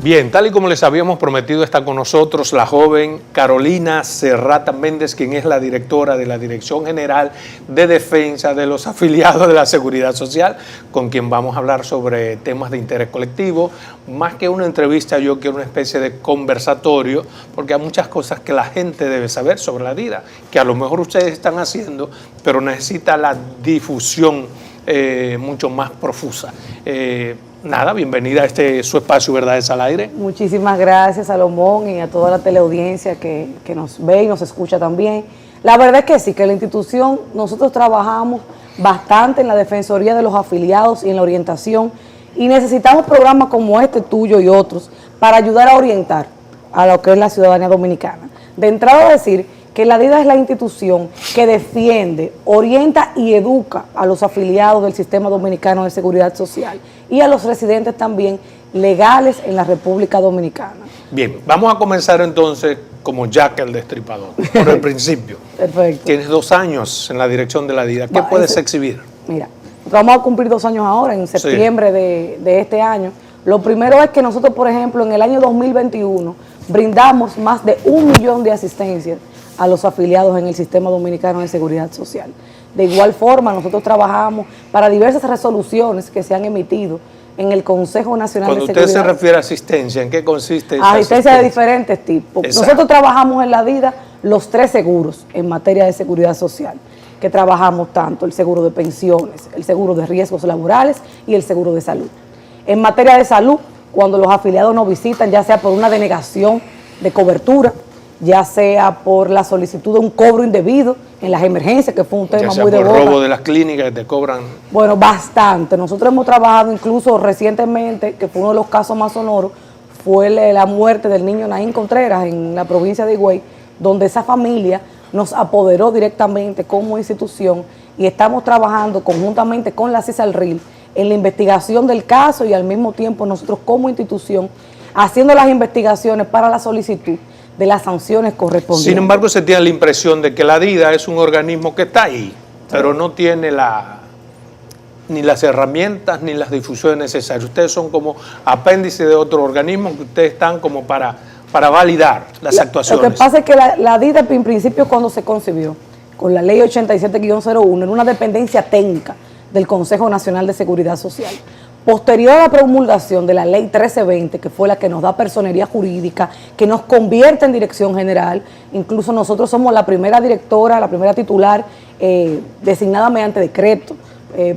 Bien, tal y como les habíamos prometido, está con nosotros la joven Carolina Serrata Méndez, quien es la directora de la Dirección General de Defensa de los Afiliados de la Seguridad Social, con quien vamos a hablar sobre temas de interés colectivo. Más que una entrevista, yo quiero una especie de conversatorio, porque hay muchas cosas que la gente debe saber sobre la vida, que a lo mejor ustedes están haciendo, pero necesita la difusión mucho más profusa. Nada, bienvenida a su espacio Verdades al Aire. Muchísimas gracias, Salomón, y a toda la teleaudiencia que nos ve y nos escucha también. La verdad es que sí, que la institución, nosotros trabajamos bastante en la defensoría de los afiliados y en la orientación, y necesitamos programas como este, tuyo y otros, para ayudar a orientar a lo que es la ciudadanía dominicana. De entrada, decir que la DIDA es la institución que defiende, orienta y educa a los afiliados del Sistema Dominicano de Seguridad Social y a los residentes también legales en la República Dominicana. Bien, vamos a comenzar entonces como Jack el Destripador, por el principio. Perfecto. Tienes 2 años en la dirección de la DIDA. ¿Qué puedes exhibir? Mira, vamos a cumplir 2 años ahora, en septiembre de este año. Lo primero es que nosotros, por ejemplo, en el año 2021, brindamos más de 1 millón de asistencias a los afiliados en el Sistema Dominicano de Seguridad Social. De igual forma, nosotros trabajamos para diversas resoluciones que se han emitido en el Consejo Nacional de Seguridad. Cuando usted se refiere a asistencia, ¿en qué consiste esa asistencia de diferentes tipos. Exacto. Nosotros trabajamos en la DIDA los 3 seguros en materia de seguridad social, que trabajamos tanto el seguro de pensiones, el seguro de riesgos laborales y el seguro de salud. En materia de salud, cuando los afiliados nos visitan, ya sea por una denegación de cobertura, ya sea por la solicitud de un cobro indebido en las emergencias, que fue un tema muy de boga. ¿El robo de las clínicas que te cobran? Bueno, bastante. Nosotros hemos trabajado incluso recientemente, que fue uno de los casos más sonoros, fue la muerte del niño Naín Contreras en la provincia de Higüey, donde esa familia nos apoderó directamente como institución y estamos trabajando conjuntamente con la CISALRIL en la investigación del caso y al mismo tiempo nosotros como institución haciendo las investigaciones para la solicitud de las sanciones correspondientes. Sin embargo, se tiene la impresión de que la DIDA es un organismo que está ahí, pero no tiene ni las herramientas ni las difusiones necesarias. Ustedes son como apéndice de otro organismo que ustedes están como para validar las actuaciones. Lo que pasa es que la DIDA, en principio, cuando se concibió, con la ley 87-01, era una dependencia técnica del Consejo Nacional de Seguridad Social. Posterior a la promulgación de la ley 1320, que fue la que nos da personería jurídica, que nos convierte en dirección general, incluso nosotros somos la primera directora, la primera titular designada mediante decreto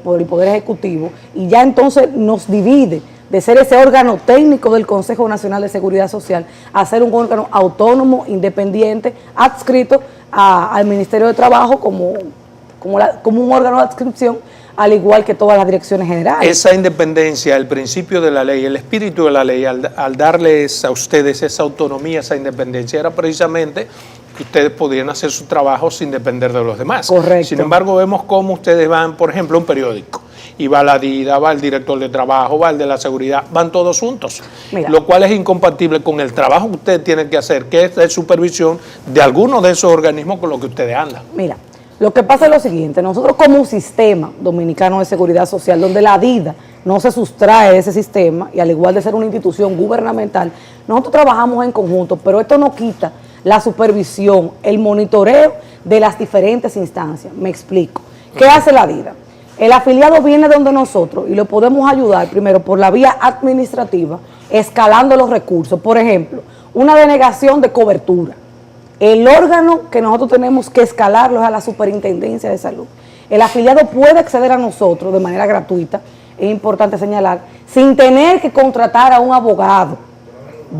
por el Poder Ejecutivo, y ya entonces nos divide de ser ese órgano técnico del Consejo Nacional de Seguridad Social a ser un órgano autónomo, independiente, adscrito al Ministerio de Trabajo como un órgano de adscripción, al igual que todas las direcciones generales. Esa independencia, el principio de la ley, el espíritu de la ley, al darles a ustedes esa autonomía, esa independencia, era precisamente que ustedes podían hacer su trabajo sin depender de los demás. Correcto. Sin embargo, vemos cómo ustedes van, por ejemplo, a un periódico, y va la DIDA, va el director de trabajo, va el de la seguridad, van todos juntos. Mira, lo cual es incompatible con el trabajo que ustedes tienen que hacer, que es de supervisión de algunos de esos organismos con los que ustedes andan. Mira, lo que pasa es lo siguiente: nosotros como un sistema dominicano de seguridad social, donde la DIDA no se sustrae de ese sistema, y al igual de ser una institución gubernamental, nosotros trabajamos en conjunto, pero esto no quita la supervisión, el monitoreo de las diferentes instancias. Me explico. ¿Qué hace la DIDA? El afiliado viene donde nosotros y lo podemos ayudar primero por la vía administrativa, escalando los recursos. Por ejemplo, una denegación de cobertura. El órgano que nosotros tenemos que escalarlo es a la Superintendencia de Salud. El afiliado puede acceder a nosotros de manera gratuita, es importante señalar, sin tener que contratar a un abogado.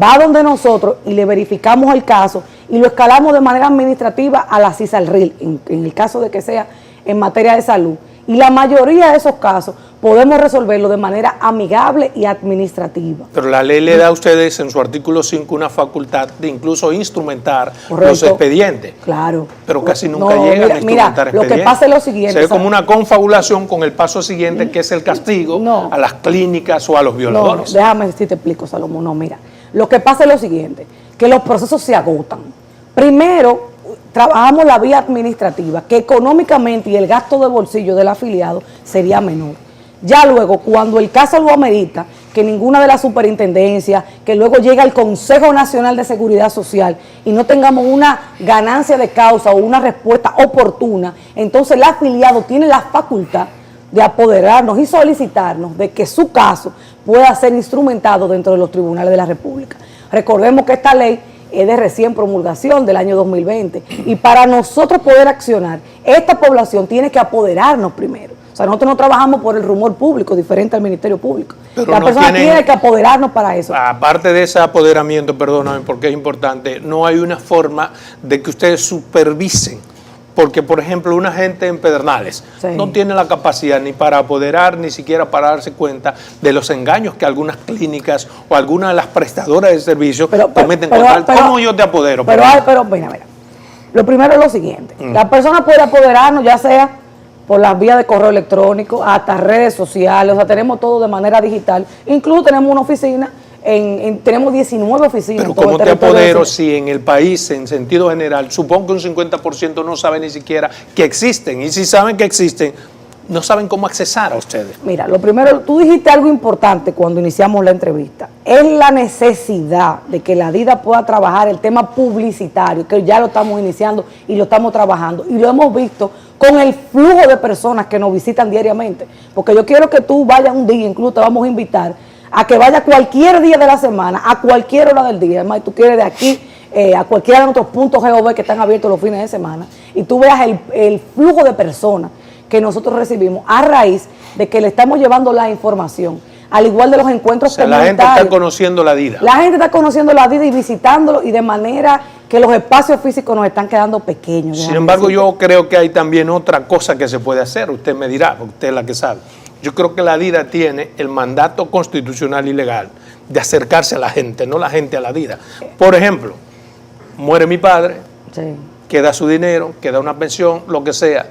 Va donde nosotros y le verificamos el caso y lo escalamos de manera administrativa a la CISALRIL, en el caso de que sea en materia de salud. Y la mayoría de esos casos podemos resolverlo de manera amigable y administrativa. Pero la ley le da a ustedes en su artículo 5 una facultad de incluso instrumentar Correcto. Los expedientes. Claro. Pero casi nunca llegan a instrumentar expedientes. Lo que pasa es lo siguiente. Se ve como una confabulación con el paso siguiente, que es el castigo a las clínicas o a los violadores. No, déjame si te explico, Salomón. No, mira, lo que pasa es lo siguiente, que los procesos se agotan. Primero, trabajamos la vía administrativa, que económicamente y el gasto de bolsillo del afiliado sería menor. Ya luego, cuando el caso lo amerita, que ninguna de las superintendencias, que luego llega al Consejo Nacional de Seguridad Social y no tengamos una ganancia de causa o una respuesta oportuna, entonces el afiliado tiene la facultad de apoderarnos y solicitarnos de que su caso pueda ser instrumentado dentro de los tribunales de la República. Recordemos que esta ley es de recién promulgación del año 2020 y para nosotros poder accionar, esta población tiene que apoderarnos primero. O sea, nosotros no trabajamos por el rumor público, diferente al Ministerio Público. Pero la no persona tienen, tiene que apoderarnos para eso. Aparte de ese apoderamiento, perdóname porque es importante, no hay una forma de que ustedes supervisen. Porque, por ejemplo, una gente en Pedernales no tiene la capacidad ni para apoderar, ni siquiera para darse cuenta de los engaños que algunas clínicas o algunas de las prestadoras de servicios cometen contra él. ¿Cómo yo te apodero? Pero mira, lo primero es lo siguiente. La persona puede apoderarnos, ya sea por las vías de correo electrónico, hasta redes sociales, o sea, tenemos todo de manera digital. Incluso tenemos una oficina, tenemos 19 oficinas. Pero ¿cómo te apodero si en el país, en sentido general, supongo que un 50% no sabe ni siquiera que existen? Y si saben que existen, no saben cómo accesar a ustedes. Mira, lo primero, tú dijiste algo importante cuando iniciamos la entrevista. Es la necesidad de que la DIDA pueda trabajar el tema publicitario, que ya lo estamos iniciando y lo estamos trabajando. Y lo hemos visto con el flujo de personas que nos visitan diariamente. Porque yo quiero que tú vayas un día, incluso te vamos a invitar a que vaya cualquier día de la semana, a cualquier hora del día. Además, tú quieres de aquí a cualquiera de nuestros puntos GOV que están abiertos los fines de semana y tú veas el flujo de personas que nosotros recibimos a raíz de que le estamos llevando la información, al igual de los encuentros comunitarios. La gente está conociendo la DIDA. La gente está conociendo la DIDA y visitándolo, y de manera que los espacios físicos nos están quedando pequeños. Sin embargo, yo creo que hay también otra cosa que se puede hacer. Usted me dirá, usted es la que sabe. Yo creo que la DIDA tiene el mandato constitucional y legal de acercarse a la gente, no la gente a la DIDA. Por ejemplo, muere mi padre, queda su dinero, queda una pensión, lo que sea.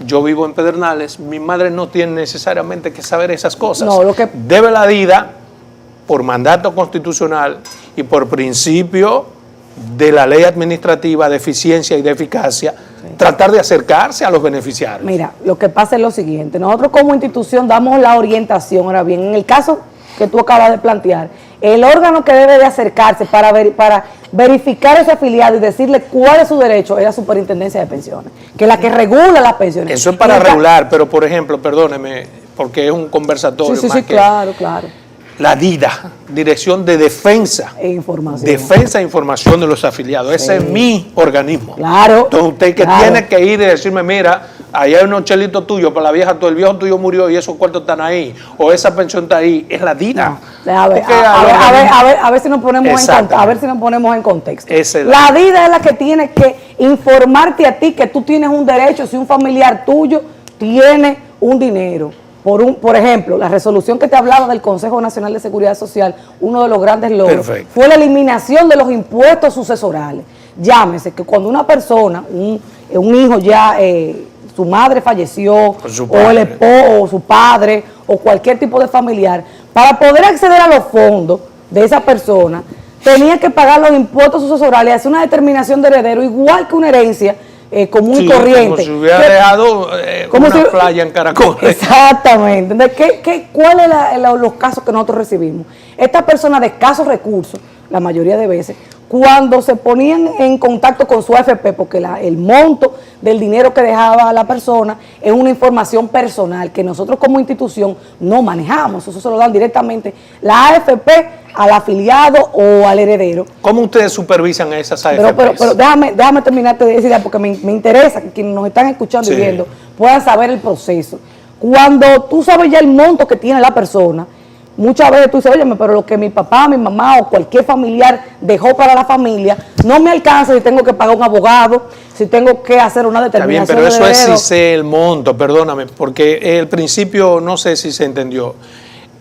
Yo vivo en Pedernales, mi madre no tiene necesariamente que saber esas cosas. No, lo que debe la DIDA, por mandato constitucional y por principio de la ley administrativa de eficiencia y de eficacia, tratar de acercarse a los beneficiarios. Mira, lo que pasa es lo siguiente, nosotros como institución damos la orientación. Ahora bien, en el caso que tú acabas de plantear, el órgano que debe de acercarse para verificar ese afiliado y decirle cuál es su derecho es la Superintendencia de Pensiones, que es la que regula las pensiones. Eso es para regular, pero por ejemplo, perdóneme, porque es un conversatorio. Sí, claro. La DIDA, Dirección de Defensa e Información. Defensa e Información de los Afiliados. Ese es mi organismo. Claro. Entonces usted tiene que ir y decirme, mira, ahí hay unos chelitos tuyos para la vieja, todo el viejo tuyo murió y esos cuartos están ahí, o esa pensión está ahí. Es la DIDA. No. A ver si nos ponemos en contexto. La DIDA es la que tiene que informarte a ti que tú tienes un derecho si un familiar tuyo tiene un dinero. Por ejemplo, la resolución que te hablaba del Consejo Nacional de Seguridad Social, uno de los grandes logros fue la eliminación de los impuestos sucesorales. Llámese que cuando una persona, un hijo ya, su madre falleció, o el esposo, o su padre, o cualquier tipo de familiar, para poder acceder a los fondos de esa persona, tenía que pagar los impuestos sucesorales, hacer una determinación de heredero, igual que una herencia común y corriente. Como si hubiera dejado una playa en Caracol. Exactamente. Entonces, ¿cuáles son los casos que nosotros recibimos? Estas personas de escasos recursos, la mayoría de veces, cuando se ponían en contacto con su AFP, porque el monto del dinero que dejaba la persona es una información personal que nosotros como institución no manejamos, eso se lo dan directamente la AFP al afiliado o al heredero. ¿Cómo ustedes supervisan a esas AFP? Pero déjame terminarte de decir, porque me interesa que quienes nos están escuchando y viendo puedan saber el proceso. Cuando tú sabes ya el monto que tiene la persona, muchas veces tú dices, óyeme, pero lo que mi papá, mi mamá o cualquier familiar dejó para la familia, no me alcanza si tengo que pagar un abogado, si tengo que hacer una determinación. Está bien, pero eso es si sé el monto, perdóname, porque el principio no sé si se entendió.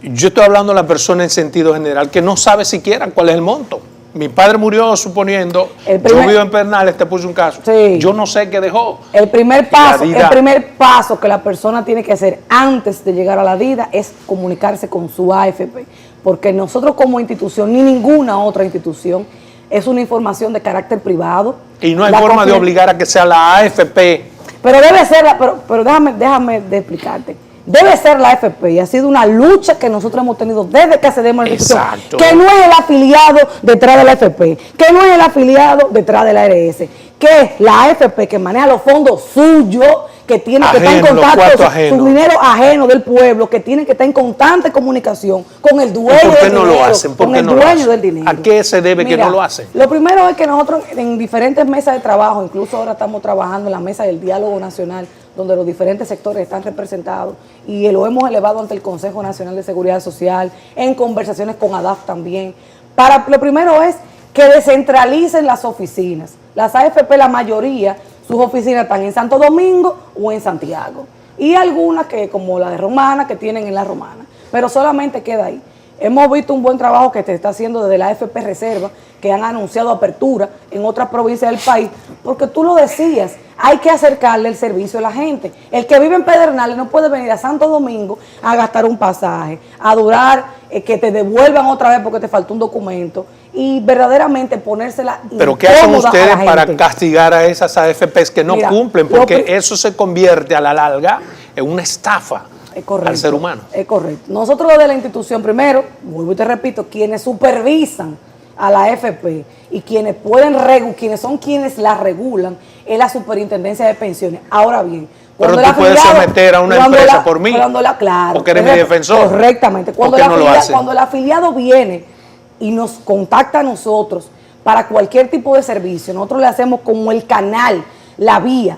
Yo estoy hablando de la persona en sentido general que no sabe siquiera cuál es el monto. Mi padre murió suponiendo, yo vivo en Pedernales, te puse un caso, yo no sé qué dejó. El primer paso que la persona tiene que hacer antes de llegar a la DIDA es comunicarse con su AFP, porque nosotros como institución, ni ninguna otra institución, es una información de carácter privado. Y no hay forma de obligar a que sea la AFP. Pero debe ser, pero déjame de explicarte. debe ser la AFP, y ha sido una lucha que nosotros hemos tenido desde que accedemos a la institución, Exacto. que no es el afiliado detrás de la AFP, que no es el afiliado detrás de la ARS, que es la AFP que maneja los fondos suyos, que tiene que estar en contacto, su dinero ajeno del pueblo, que tiene que estar en constante comunicación con el dueño del dinero. ¿Por qué no lo hacen? ¿Con el dueño del dinero? ¿A qué se debe que no lo hacen? Lo primero es que nosotros en diferentes mesas de trabajo, incluso ahora estamos trabajando en la mesa del diálogo nacional, donde los diferentes sectores están representados, y lo hemos elevado ante el Consejo Nacional de Seguridad Social, en conversaciones con ADAF también. Lo primero es que descentralicen las oficinas. Las AFP, la mayoría, sus oficinas están en Santo Domingo o en Santiago. Y algunas, que como la de Romana, que tienen en la Romana. Pero solamente queda ahí. Hemos visto un buen trabajo que se está haciendo desde la AFP Reserva, que han anunciado apertura en otras provincias del país, porque tú lo decías, hay que acercarle el servicio a la gente. El que vive en Pedernales no puede venir a Santo Domingo a gastar un pasaje, a durar, que te devuelvan otra vez porque te faltó un documento, y verdaderamente ponérsela incómoda. ¿Pero qué hacen ustedes para castigar a esas AFPs que no cumplen? Porque eso se convierte a la larga en una estafa al ser humano. Es correcto. Nosotros desde la institución, primero, vuelvo y te repito, quienes supervisan a la AFP y quienes quienes la regulan, es la Superintendencia de Pensiones. Ahora bien, pero tú puedes someter a una empresa por mí, claro, porque eres mi defensor. Correctamente. Cuando el afiliado viene y nos contacta a nosotros para cualquier tipo de servicio, nosotros le hacemos como el canal, la vía.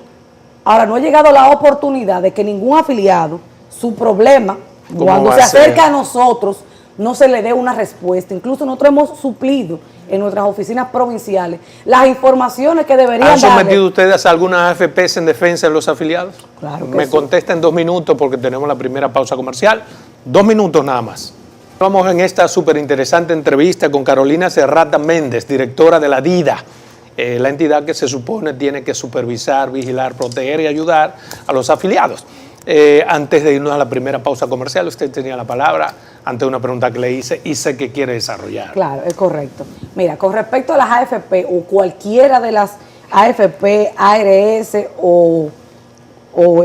Ahora, no ha llegado la oportunidad de que ningún afiliado, su problema, cuando se acerca a nosotros, no se le dé una respuesta. Incluso nosotros hemos suplido en nuestras oficinas provinciales las informaciones que deberían darle. ¿Han sometido ustedes a algunas AFPs en defensa de los afiliados? Claro que Me contesta en 2 minutos porque tenemos la primera pausa comercial. 2 minutos nada más. Vamos en esta súper interesante entrevista con Carolina Serrata Méndez, directora de la DIDA, la entidad que se supone tiene que supervisar, vigilar, proteger y ayudar a los afiliados. Antes de irnos a la primera pausa comercial, usted tenía la palabra ante una pregunta que le hice y sé que quiere desarrollar. Claro, es correcto. Mira, con respecto a las AFP o cualquiera de las AFP, ARS o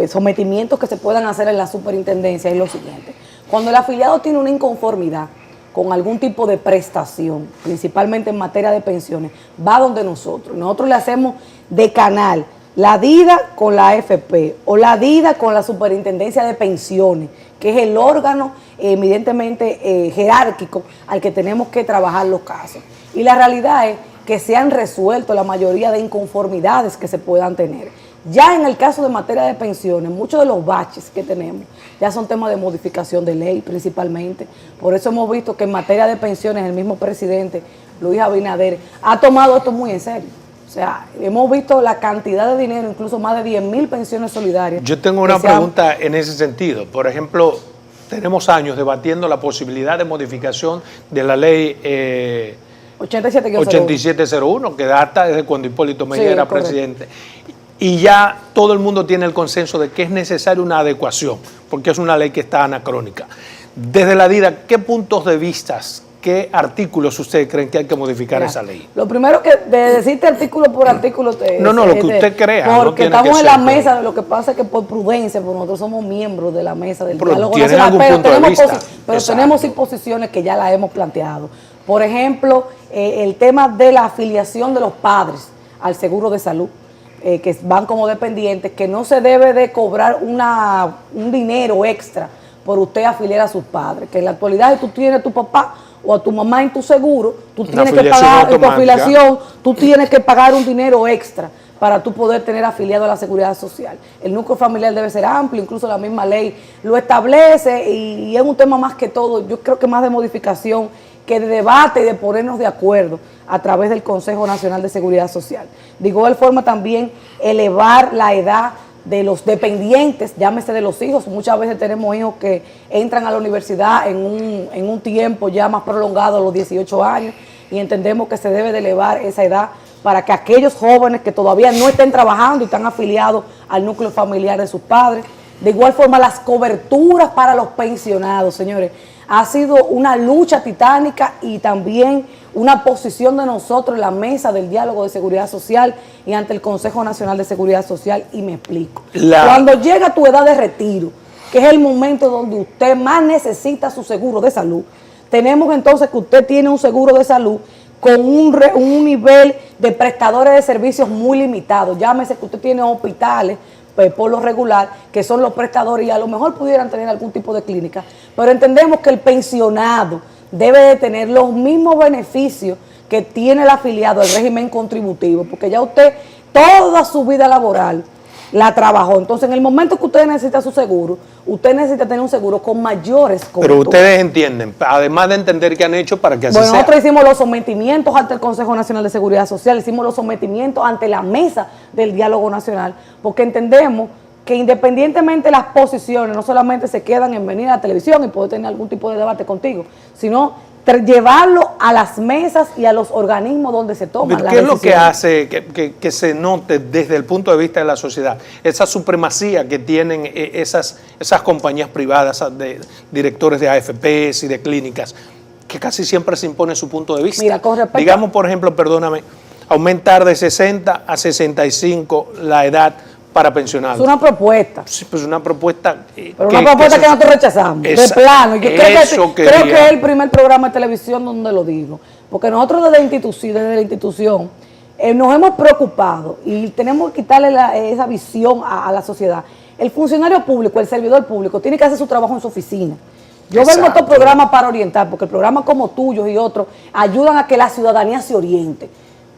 sometimientos que se puedan hacer en la superintendencia, es lo siguiente. Cuando el afiliado tiene una inconformidad con algún tipo de prestación, principalmente en materia de pensiones, va donde nosotros. Nosotros le hacemos de canal la DIDA con la AFP o la DIDA con la Superintendencia de Pensiones, que es el órgano evidentemente jerárquico al que tenemos que trabajar los casos. Y la realidad es que se han resuelto la mayoría de inconformidades que se puedan tener. Ya en el caso de materia de pensiones, muchos de los baches que tenemos ya son temas de modificación de ley principalmente. Por eso hemos visto que en materia de pensiones el mismo presidente, Luis Abinader, ha tomado esto muy en serio. O sea, hemos visto la cantidad de dinero, incluso más de 10,000 pensiones solidarias. Yo tengo una pregunta en ese sentido. Por ejemplo, tenemos años debatiendo la posibilidad de modificación de la ley 8701, que data desde cuando Hipólito Mejía era presidente. Y ya todo el mundo tiene el consenso de que es necesaria una adecuación, porque es una ley que está anacrónica. Desde la DIDA, ¿qué puntos de vista, qué artículos ustedes creen que hay que modificar esa ley? Lo primero que de decirte artículo por artículo... No, lo que usted crea. Porque no estamos en la mesa, lo que pasa es que por prudencia, porque nosotros somos miembros de la mesa del diálogo nacional, pero tenemos posiciones que ya las hemos planteado. Por ejemplo, el tema de la afiliación de los padres al seguro de salud, que van como dependientes, que no se debe de cobrar un dinero extra por usted afiliar a sus padres, que en la actualidad si tú tienes a tu papá o a tu mamá en tu seguro, tú tienes que pagar en tu afiliación, tú tienes que pagar un dinero extra para tú poder tener afiliado a la seguridad social. El núcleo familiar debe ser amplio, incluso la misma ley lo establece, y es un tema más que todo, yo creo que más de modificación que de debate y de ponernos de acuerdo a través del Consejo Nacional de Seguridad Social. De igual forma también elevar la edad de los dependientes, llámese de los hijos. Muchas veces tenemos hijos que entran a la universidad en un tiempo ya más prolongado, a los 18 años, y entendemos que se debe de elevar esa edad para que aquellos jóvenes que todavía no estén trabajando y están afiliados al núcleo familiar de sus padres. De igual forma, las coberturas para los pensionados, señores, ha sido una lucha titánica y también una posición de nosotros en la mesa del diálogo de seguridad social y ante el Consejo Nacional de Seguridad Social, y me explico. Cuando llega tu edad de retiro, que es el momento donde usted más necesita su seguro de salud. Tenemos entonces que usted tiene un seguro de salud con un nivel de prestadores de servicios muy limitado. Llámese que usted tiene hospitales, pues, por lo regular, que son los prestadores y a lo mejor pudieran tener algún tipo de clínica, pero entendemos que el pensionado debe de tener los mismos beneficios que tiene el afiliado al régimen contributivo, porque ya usted toda su vida laboral la trabajó. Entonces, en el momento que usted necesita su seguro, usted necesita tener un seguro con mayores coberturas. Pero ustedes entienden, además de entender qué han hecho para que así sea. Nosotros hicimos los sometimientos ante el Consejo Nacional de Seguridad Social, hicimos los sometimientos ante la mesa del diálogo nacional, porque entendemos que independientemente de las posiciones, no solamente se quedan en venir a la televisión y poder tener algún tipo de debate contigo, sino llevarlo a las mesas y a los organismos donde se toman las decisiones. ¿Qué es lo que hace que se note desde el punto de vista de la sociedad esa supremacía que tienen esas compañías privadas de directores de AFPs y de clínicas, que casi siempre se impone su punto de vista? Mira, con respecto, digamos, por ejemplo, perdóname, aumentar de 60 a 65 la edad para pensionados. Es una propuesta. Sí, pues una propuesta. Pero una propuesta que nosotros rechazamos. De plano. Yo creo que es el primer programa de televisión donde lo digo. Porque nosotros desde la institución nos hemos preocupado y tenemos que quitarle esa visión a la sociedad. El funcionario público, el servidor público, tiene que hacer su trabajo en su oficina. Yo vengo a estos programas para orientar, porque programas como tuyos y otros ayudan a que la ciudadanía se oriente.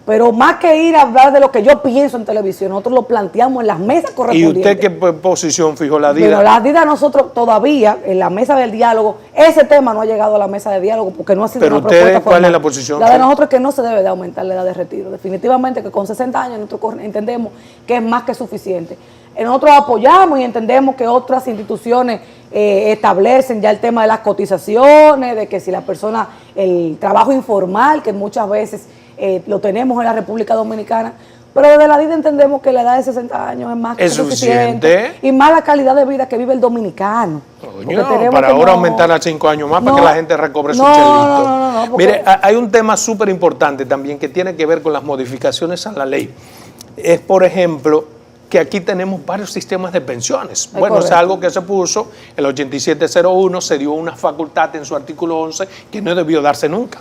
Pero más que ir a hablar de lo que yo pienso en televisión, nosotros lo planteamos en las mesas correspondientes. ¿Y usted qué posición fijó la DIDA? Bueno, la DIDA nosotros todavía, en la mesa del diálogo, ese tema no ha llegado a la mesa de diálogo porque no ha sido una propuesta formal. ¿Cuál es la posición? La de nosotros es que no se debe de aumentar la edad de retiro. Definitivamente que con 60 años nosotros entendemos que es más que suficiente. Nosotros apoyamos y entendemos que otras instituciones establecen ya el tema de las cotizaciones, de que si la persona, el trabajo informal, que muchas veces lo tenemos en la República Dominicana, pero desde la DIDA entendemos que la edad de 60 años es más que suficiente y más la calidad de vida que vive el dominicano. Para ahora aumentar a 5 años más para que la gente recobre su chelito. Mire, hay un tema súper importante también que tiene que ver con las modificaciones a la ley. Es, por ejemplo, que aquí tenemos varios sistemas de pensiones. Bueno, es algo que se puso, el 8701 se dio una facultad en su artículo 11 que no debió darse nunca.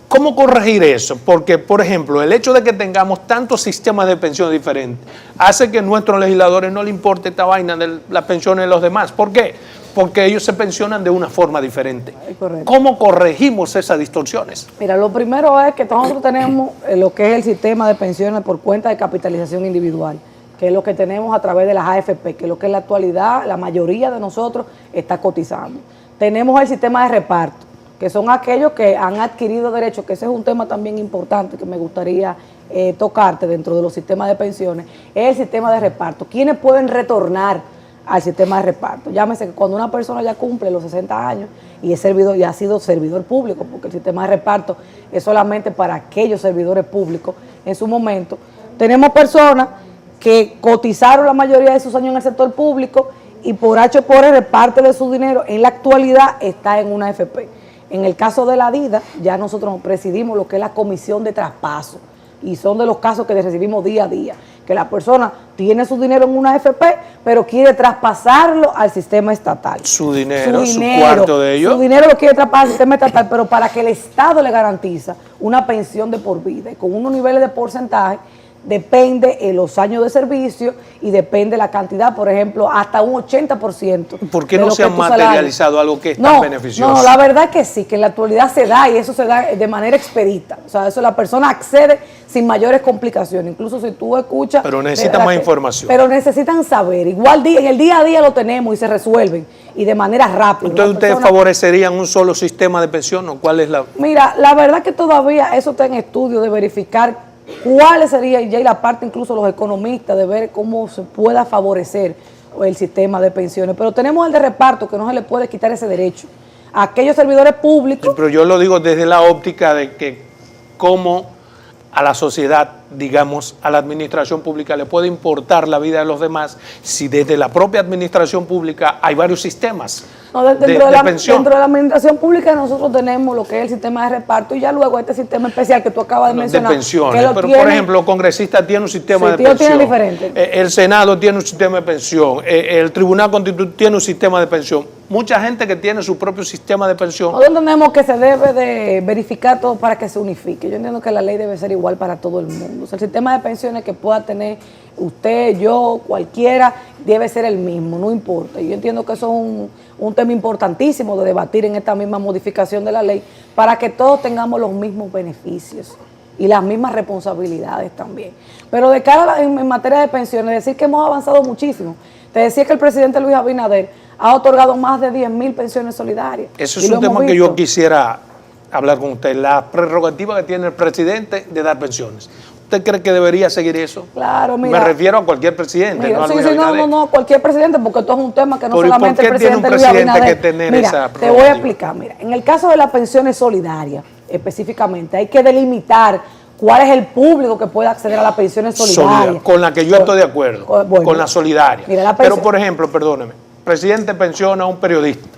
¿Cómo corregir eso? Porque, por ejemplo, el hecho de que tengamos tantos sistemas de pensiones diferentes hace que a nuestros legisladores no les importe esta vaina de las pensiones de los demás. ¿Por qué? Porque ellos se pensionan de una forma diferente. ¿Cómo corregimos esas distorsiones? Mira, lo primero es que nosotros tenemos lo que es el sistema de pensiones por cuenta de capitalización individual, que es lo que tenemos a través de las AFP, que es lo que en la actualidad la mayoría de nosotros está cotizando. Tenemos el sistema de reparto, que son aquellos que han adquirido derechos, que ese es un tema también importante que me gustaría tocarte dentro de los sistemas de pensiones, es el sistema de reparto. ¿Quiénes pueden retornar al sistema de reparto? Llámese que cuando una persona ya cumple los 60 años y es servidor, ya ha sido servidor público, porque el sistema de reparto es solamente para aquellos servidores públicos en su momento. Tenemos personas que cotizaron la mayoría de sus años en el sector público y por H o por R parte de su dinero en la actualidad está en una AFP. En el caso de la DIDA, ya nosotros presidimos lo que es la comisión de traspaso y son de los casos que recibimos día a día, que la persona tiene su dinero en una AFP, pero quiere traspasarlo al sistema estatal. Su dinero, su cuarto de ellos. Su dinero lo quiere traspasar al sistema estatal, pero para que el Estado le garantiza una pensión de por vida y con unos niveles de porcentaje. Depende de los años de servicio y depende la cantidad, por ejemplo, hasta un 80%. ¿Por qué no se ha materializado algo que es tan beneficioso? No, la verdad es que sí, que en la actualidad se da y eso se da de manera expedita. O sea, eso la persona accede sin mayores complicaciones. Incluso si tú escuchas... Pero necesitan más información. Pero necesitan saber. Igual en el día a día lo tenemos y se resuelven y de manera rápida. Entonces, ¿ustedes favorecerían un solo sistema de pensión o cuál es la...? Mira, la verdad que todavía eso está en estudio de verificar cuál sería, y ya hay la parte incluso los economistas de ver cómo se pueda favorecer el sistema de pensiones, pero tenemos el de reparto que no se le puede quitar ese derecho a aquellos servidores públicos. Sí, pero yo lo digo desde la óptica de que cómo a la sociedad, digamos, a la administración pública le puede importar la vida de los demás si desde la propia administración pública hay varios sistemas de pensión? Dentro de la administración pública nosotros tenemos lo que es el sistema de reparto y ya luego este sistema especial que tú acabas de mencionar. De pensiones, pero por ejemplo, el congresista tiene un sistema de pensión. Tiene diferente. El Senado tiene un sistema de pensión. El Tribunal Constitucional tiene un sistema de pensión. Mucha gente que tiene su propio sistema de pensión. Nosotros entendemos que se debe de verificar todo para que se unifique. Yo entiendo que la ley debe ser igual para todo el mundo. O sea, el sistema de pensiones que pueda tener usted, yo, cualquiera, debe ser el mismo, no importa. Yo entiendo que eso es un tema importantísimo de debatir en esta misma modificación de la ley para que todos tengamos los mismos beneficios y las mismas responsabilidades también. Pero de cara en materia de pensiones, decir que hemos avanzado muchísimo. Te decía que el presidente Luis Abinader ha otorgado más de 10.000 pensiones solidarias. Eso es un tema que yo quisiera hablar con usted, la prerrogativa que tiene el presidente de dar pensiones. ¿Usted cree que debería seguir eso? Claro, mira. Me refiero a cualquier presidente, mira, no a Luis Abinader. No, cualquier presidente, porque esto es un tema que no solamente el presidente Luis Abinader. Mira, te voy a explicar. Mira, en el caso de las pensiones solidarias, específicamente, hay que delimitar cuál es el público que puede acceder a las pensiones solidarias. Con la que yo estoy de acuerdo, con la solidaria. Mira, pero, por ejemplo, perdóneme, el presidente pensiona a un periodista,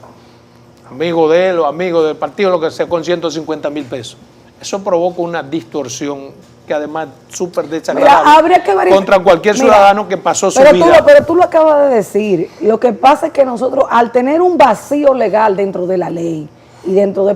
amigo de él o amigo del partido, lo que sea, con 150,000 pesos. Eso provoca una distorsión que además es súper desagradable contra cualquier ciudadano que pasó su vida. Pero tú lo acabas de decir. Lo que pasa es que nosotros, al tener un vacío legal dentro de la ley, y dentro de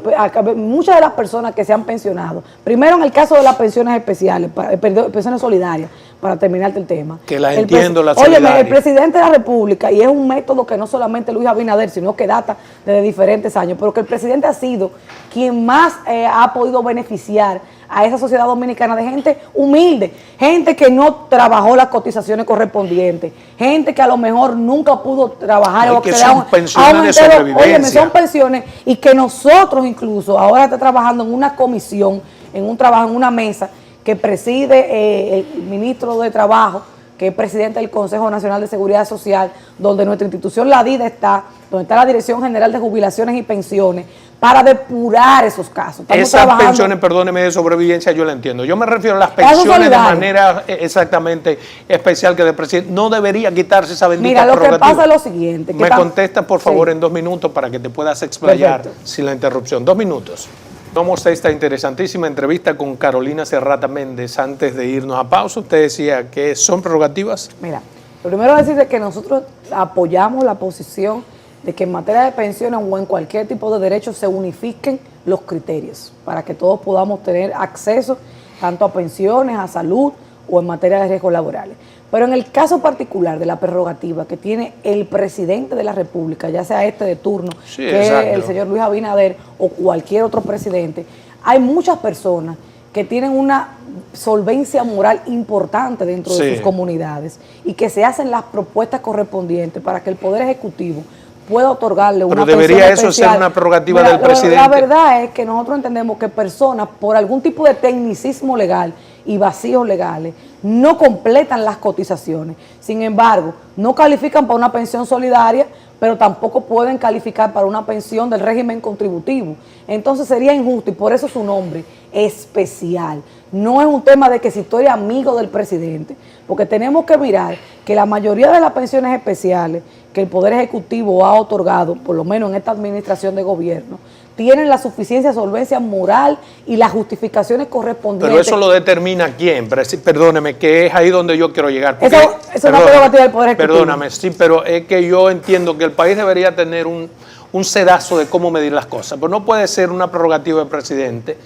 muchas de las personas que se han pensionado, primero en el caso de las pensiones especiales, pensiones solidarias, para terminarte el tema. Que la entiendo, la solidaria. Oye, el presidente de la República, y es un método que no solamente Luis Abinader, sino que data desde diferentes años, pero que el presidente ha sido quien más ha podido beneficiar a esa sociedad dominicana de gente humilde, gente que no trabajó las cotizaciones correspondientes, gente que a lo mejor nunca pudo trabajar. Que son pensiones de sobrevivencia. Óyeme, son pensiones y que nosotros incluso ahora está trabajando en una comisión, en un trabajo, en una mesa que preside el ministro de Trabajo, que es presidente del Consejo Nacional de Seguridad Social, donde nuestra institución, la DIDA, está, donde está la Dirección General de Jubilaciones y Pensiones, para depurar esos casos. Esas pensiones, perdóneme, de sobrevivencia, yo la entiendo. Yo me refiero a las pensiones de manera exactamente especial que el presidente no debería quitarse esa bendita prerrogativa. Mira, lo que pasa es lo siguiente. Me contesta, por favor, en 2 minutos para que te puedas explayar sin la interrupción. 2 minutos. Vamos a esta interesantísima entrevista con Carolina Serrata Méndez. Antes de irnos a pausa, usted decía que son prerrogativas. Mira, lo primero es decir que nosotros apoyamos la posición de que en materia de pensiones o en cualquier tipo de derechos se unifiquen los criterios para que todos podamos tener acceso tanto a pensiones, a salud o en materia de riesgos laborales. Pero en el caso particular de la prerrogativa que tiene el presidente de la República, ya sea este de turno, que es el señor Luis Abinader o cualquier otro presidente, hay muchas personas que tienen una solvencia moral importante dentro de sus comunidades y que se hacen las propuestas correspondientes para que el Poder Ejecutivo pueda otorgarle una pensión especial. ¿Pero debería eso ser una prerrogativa del presidente? La verdad es que nosotros entendemos que personas, por algún tipo de tecnicismo legal y vacíos legales, no completan las cotizaciones. Sin embargo, no califican para una pensión solidaria, pero tampoco pueden calificar para una pensión del régimen contributivo. Entonces sería injusto, y por eso su nombre, especial. No es un tema de que si estoy amigo del presidente, porque tenemos que mirar que la mayoría de las pensiones especiales que el Poder Ejecutivo ha otorgado, por lo menos en esta administración de gobierno, tienen la suficiencia, solvencia moral y las justificaciones correspondientes. Pero eso lo determina quién, perdóneme, que es ahí donde yo quiero llegar. Eso es una prerrogativa del Poder Ejecutivo. Perdóname, sí, pero es que yo entiendo que el país debería tener un sedazo de cómo medir las cosas, pero no puede ser una prerrogativa del presidente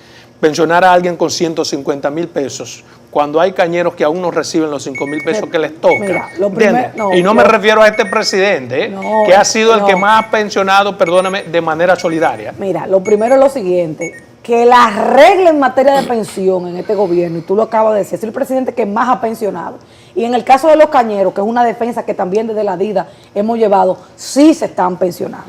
pensionar a alguien con 150,000 pesos cuando hay cañeros que aún no reciben los 5,000 pesos que les toca. Mira, y no me refiero a este presidente, que ha sido el que más ha pensionado, perdóname, de manera solidaria. Mira, lo primero es lo siguiente, que la regla en materia de pensión en este gobierno, y tú lo acabas de decir, es el presidente que más ha pensionado. Y en el caso de los cañeros, que es una defensa que también desde la DIDA hemos llevado, sí se están pensionando.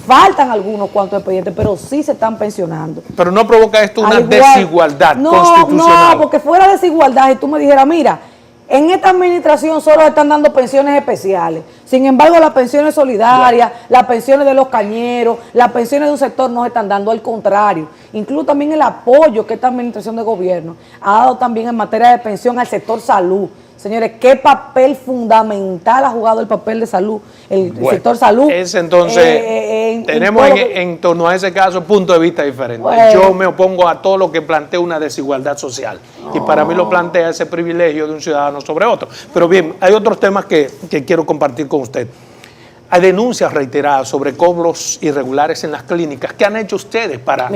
Faltan algunos cuantos expedientes, pero sí se están pensionando. Pero no provoca esto una desigualdad constitucional. No, porque fuera desigualdad, y tú me dijeras, mira, En esta administración solo están dando pensiones especiales. Sin embargo, las pensiones solidarias, las pensiones de los cañeros, las pensiones de un sector no se están dando, al contrario. Incluso también el apoyo que esta administración de gobierno ha dado también en materia de pensión al sector salud. Señores, ¿qué papel fundamental ha jugado el papel de salud, el sector salud? Entonces, tenemos en torno a ese caso punto de vista diferente. Yo me opongo a todo lo que plantea una desigualdad social. Y para mí lo plantea ese privilegio de un ciudadano sobre otro. Pero bien, hay otros temas que quiero compartir con usted. Hay denuncias reiteradas sobre cobros irregulares en las clínicas. ¿Qué han hecho ustedes para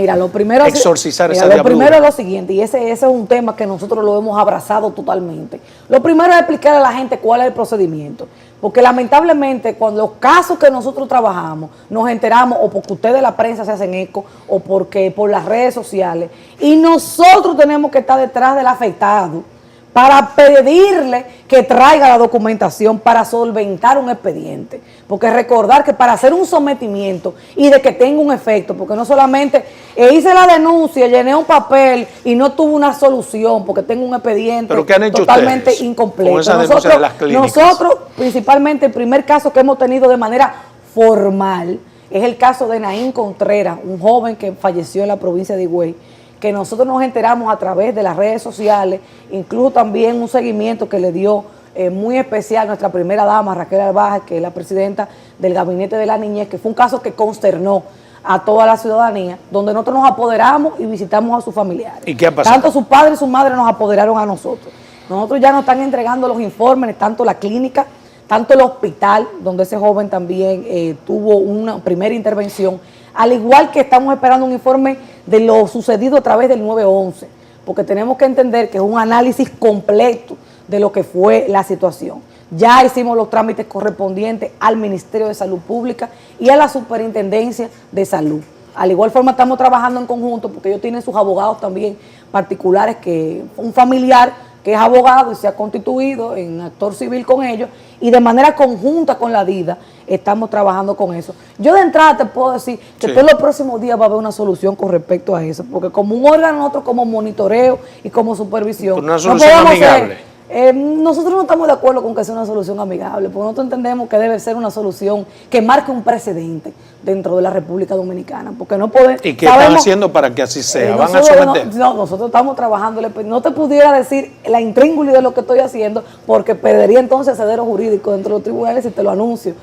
exorcizar esa diablura? Lo primero es lo siguiente, y ese es un tema que nosotros lo hemos abrazado totalmente. Lo primero es explicar a la gente cuál es el procedimiento. Porque lamentablemente cuando los casos que nosotros trabajamos nos enteramos o porque ustedes de la prensa se hacen eco o porque por las redes sociales, y nosotros tenemos que estar detrás del afectado para pedirle que traiga la documentación para solventar un expediente. Porque recordar que para hacer un sometimiento y de que tenga un efecto, porque no solamente hice la denuncia, llené un papel y no tuve una solución porque tengo un expediente totalmente incompleto. Con esa denuncia de las clínicas. Nosotros, principalmente, el primer caso que hemos tenido de manera formal es el caso de Naín Contreras, un joven que falleció en la provincia de Higüey, que nosotros nos enteramos a través de las redes sociales, incluso también un seguimiento que le dio muy especial nuestra primera dama, Raquel Arbaje, que es la presidenta del Gabinete de la Niñez, que fue un caso que consternó a toda la ciudadanía, donde nosotros nos apoderamos y visitamos a sus familiares. ¿Y qué ha pasado? Tanto sus padres y su madre nos apoderaron a nosotros. Nosotros ya nos están entregando los informes, tanto la clínica, tanto el hospital, donde ese joven también tuvo una primera intervención, al igual que estamos esperando un informe de lo sucedido a través del 911, porque tenemos que entender que es un análisis completo de lo que fue la situación. Ya hicimos los trámites correspondientes al Ministerio de Salud Pública y a la Superintendencia de Salud. Al igual forma estamos trabajando en conjunto porque ellos tienen sus abogados también particulares, que un familiar que es abogado y se ha constituido en actor civil con ellos, y de manera conjunta con la DIDA estamos trabajando con eso. Yo de entrada te puedo decir que todos los próximos días va a haber una solución con respecto a eso, porque como un órgano, nosotros como monitoreo y como supervisión, una solución amigable. Nosotros no estamos de acuerdo con que sea una solución amigable, porque nosotros entendemos que debe ser una solución que marque un precedente dentro de la República Dominicana, porque no podemos... ¿Y qué están haciendo para que así sea? ¿Van a someter? No, nosotros estamos trabajando. No te pudiera decir la intríngulis de lo que estoy haciendo, porque perdería entonces asedero jurídico dentro de los tribunales si te lo anuncio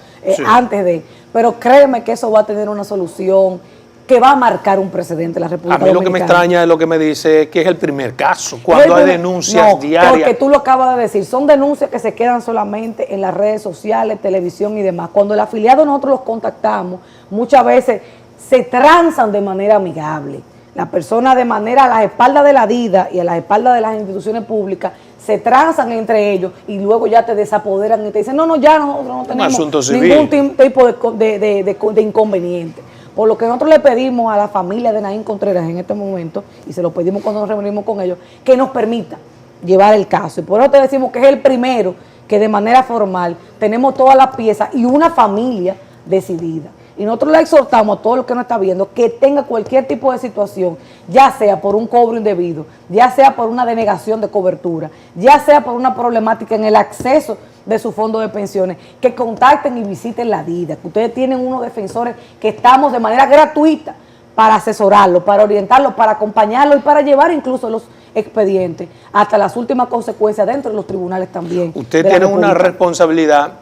antes de... Pero créeme que eso va a tener una solución que va a marcar un precedente en la República Dominicana. A mí lo que me extraña de lo que me dice es que es el primer caso, cuando hay denuncias diarias. Porque tú lo acabas de decir, son denuncias que se quedan solamente en las redes sociales, televisión y demás. Cuando el afiliado nosotros los contactamos, muchas veces se transan de manera amigable. La persona de manera a las espaldas de la DIDA y a las espaldas de las instituciones públicas se transan entre ellos y luego ya te desapoderan y te dicen, ya nosotros no tenemos ningún tipo de inconveniente. Por lo que nosotros le pedimos a la familia de Naín Contreras en este momento, y se lo pedimos cuando nos reunimos con ellos, que nos permita llevar el caso. Y por eso te decimos que es el primero que de manera formal tenemos todas las piezas y una familia decidida. Y nosotros le exhortamos a todo lo que nos está viendo que tenga cualquier tipo de situación, ya sea por un cobro indebido, ya sea por una denegación de cobertura, ya sea por una problemática en el acceso de su fondo de pensiones, que contacten y visiten la DIDA, que ustedes tienen unos defensores que estamos de manera gratuita para asesorarlo, para orientarlo, para acompañarlo y para llevar incluso los expedientes hasta las últimas consecuencias dentro de los tribunales también. Usted tiene una responsabilidad,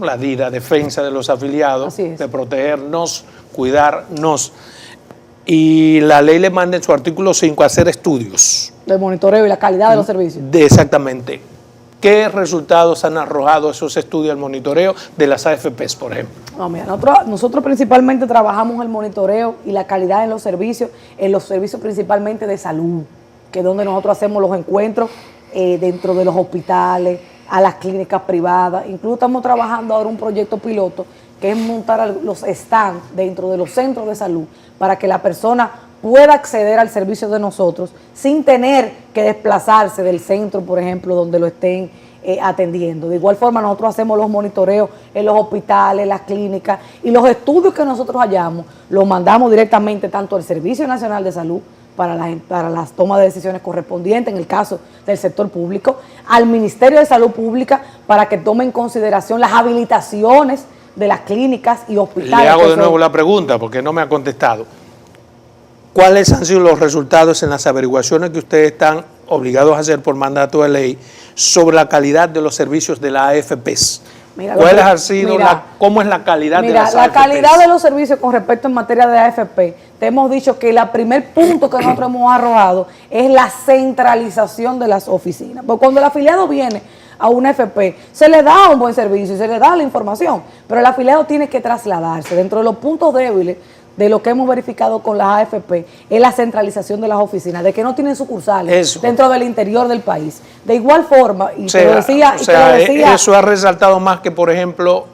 la DIDA, defensa de los afiliados, de protegernos, cuidarnos. Y la ley le manda en su artículo 5 a hacer estudios. De monitoreo y la calidad de los servicios. Exactamente. ¿Qué resultados han arrojado esos estudios del monitoreo de las AFPs, por ejemplo? No, mira, nosotros principalmente trabajamos el monitoreo y la calidad en los servicios principalmente de salud, que es donde nosotros hacemos los encuentros dentro de los hospitales, a las clínicas privadas. Incluso estamos trabajando ahora un proyecto piloto que es montar los stands dentro de los centros de salud para que la persona pueda acceder al servicio de nosotros sin tener que desplazarse del centro, por ejemplo, donde lo estén atendiendo. De igual forma, nosotros hacemos los monitoreos en los hospitales, las clínicas, y los estudios que nosotros hallamos los mandamos directamente tanto al Servicio Nacional de Salud para las tomas de decisiones correspondientes en el caso del sector público, al Ministerio de Salud Pública para que tome en consideración las habilitaciones de las clínicas y hospitales. Le hago de nuevo la pregunta porque no me ha contestado. ¿Cuáles han sido los resultados en las averiguaciones que ustedes están obligados a hacer por mandato de ley sobre la calidad de los servicios de la AFPs? ¿Cuál ha sido cómo es la calidad de las AFPs? La calidad de los servicios con respecto en materia de AFP, te hemos dicho que el primer punto que nosotros hemos arrojado es la centralización de las oficinas. Porque cuando el afiliado viene a una AFP, se le da un buen servicio y se le da la información, pero el afiliado tiene que trasladarse. Dentro de los puntos débiles de lo que hemos verificado con las AFP es la centralización de las oficinas, de que no tienen sucursales dentro del interior del país. De igual forma, y te lo decía... eso ha resaltado más que, por ejemplo,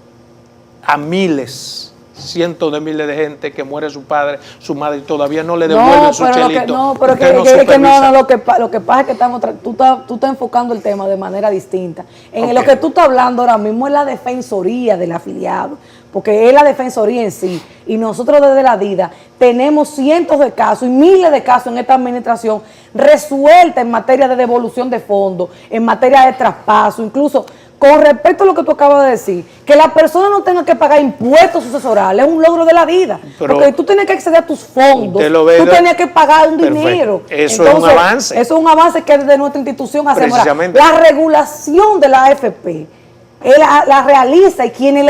a miles, cientos de miles de gente que muere su padre, su madre y todavía no le devuelven su chelito. Lo que pasa es que tú estás enfocando el tema de manera distinta. Lo que tú estás hablando ahora mismo es la defensoría del afiliado, porque es la defensoría en sí. Y nosotros desde la DIDA tenemos cientos de casos y miles de casos en esta administración resuelta en materia de devolución de fondos, en materia de traspaso, incluso con respecto a lo que tú acabas de decir, que la persona no tenga que pagar impuestos sucesorales, es un logro de la DIDA. Porque tú tienes que acceder a tus fondos, tú tenías que pagar un dinero. Eso es un avance. Eso es un avance que desde nuestra institución hacemos. La regulación de la AFP, la realiza y quienes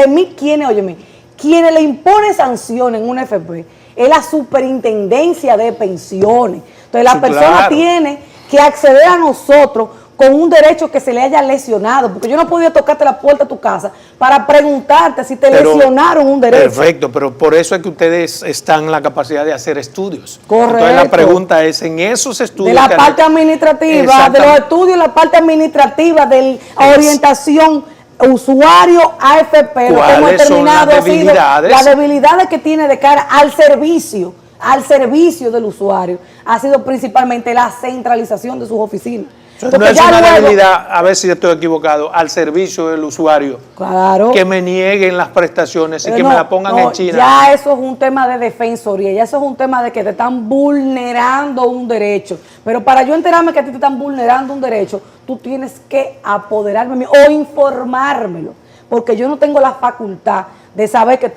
le imponen sanciones en una AFP es la superintendencia de pensiones. Entonces la persona tiene que acceder a nosotros con un derecho que se le haya lesionado, porque yo no podía tocarte la puerta de tu casa para preguntarte si te lesionaron un derecho. Perfecto, pero por eso es que ustedes están en la capacidad de hacer estudios. Correcto. Entonces la pregunta es, en esos estudios... De la parte administrativa, de los estudios, la parte administrativa de orientación usuario AFP, lo que hemos determinado ha sido las debilidades que tiene de cara al servicio del usuario, ha sido principalmente la centralización de sus oficinas. No es una debilidad, a ver si estoy equivocado, al servicio del usuario. Claro. Que me nieguen las prestaciones y que me la pongan en China. Ya eso es un tema de defensoría, ya eso es un tema de que te están vulnerando un derecho. Pero para yo enterarme que a ti te están vulnerando un derecho, tú tienes que apoderarme o informármelo. Porque yo no tengo la facultad de saber que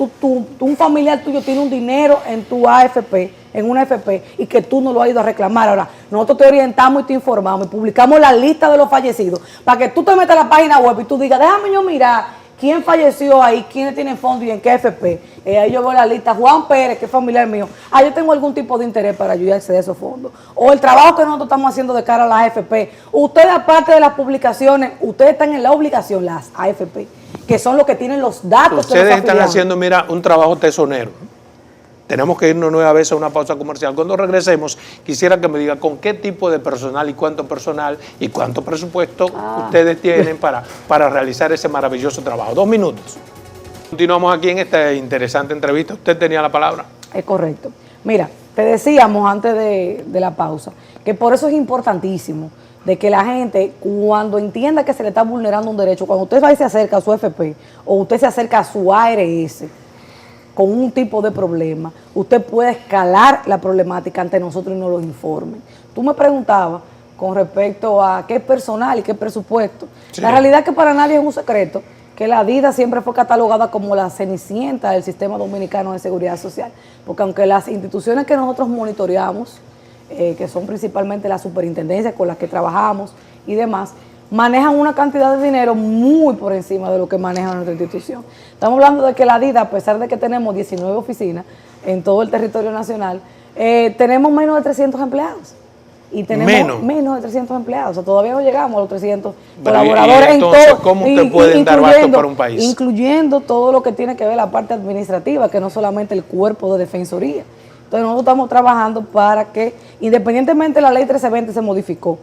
un familiar tuyo tiene un dinero en tu AFP, en una AFP, y que tú no lo has ido a reclamar. Ahora, nosotros te orientamos y te informamos y publicamos la lista de los fallecidos para que tú te metas a la página web y tú digas, déjame yo mirar quién falleció ahí, quiénes tienen fondos y en qué AFP. Ahí yo veo la lista, Juan Pérez, que es familiar mío. Yo tengo algún tipo de interés para ayudar a acceder a esos fondos. O el trabajo que nosotros estamos haciendo de cara a las AFP. Ustedes, aparte de las publicaciones, ustedes están en la obligación, las AFP, que son los que tienen los datos. Ustedes están haciendo, mira, un trabajo tesonero. Tenemos que irnos nueva vez a una pausa comercial. Cuando regresemos, quisiera que me diga con qué tipo de personal y cuánto presupuesto ustedes tienen para realizar ese maravilloso trabajo. 2 minutos. Continuamos aquí en esta interesante entrevista. Usted tenía la palabra. Es correcto. Mira, te decíamos antes de la pausa que por eso es importantísimo de que la gente, cuando entienda que se le está vulnerando un derecho, cuando usted va y se acerca a su FP o usted se acerca a su ARS con un tipo de problema, usted puede escalar la problemática ante nosotros y nos lo informe. Tú me preguntabas con respecto a qué personal y qué presupuesto. Sí. La realidad es que para nadie es un secreto que la DIDA siempre fue catalogada como la cenicienta del sistema dominicano de seguridad social, porque aunque las instituciones que nosotros monitoreamos, que son principalmente las superintendencias con las que trabajamos y demás, manejan una cantidad de dinero muy por encima de lo que maneja nuestra institución. Estamos hablando de que la DIDA, a pesar de que tenemos 19 oficinas en todo el territorio nacional, tenemos menos de 300 empleados. Y tenemos menos de 300 empleados. O sea, todavía no llegamos a los 300 colaboradores. Entonces, en todo, ¿cómo usted puede dar basto para un país? Incluyendo todo lo que tiene que ver la parte administrativa, que no solamente el cuerpo de defensoría. Entonces, nosotros estamos trabajando para que, independientemente de la ley 1320 se modificó,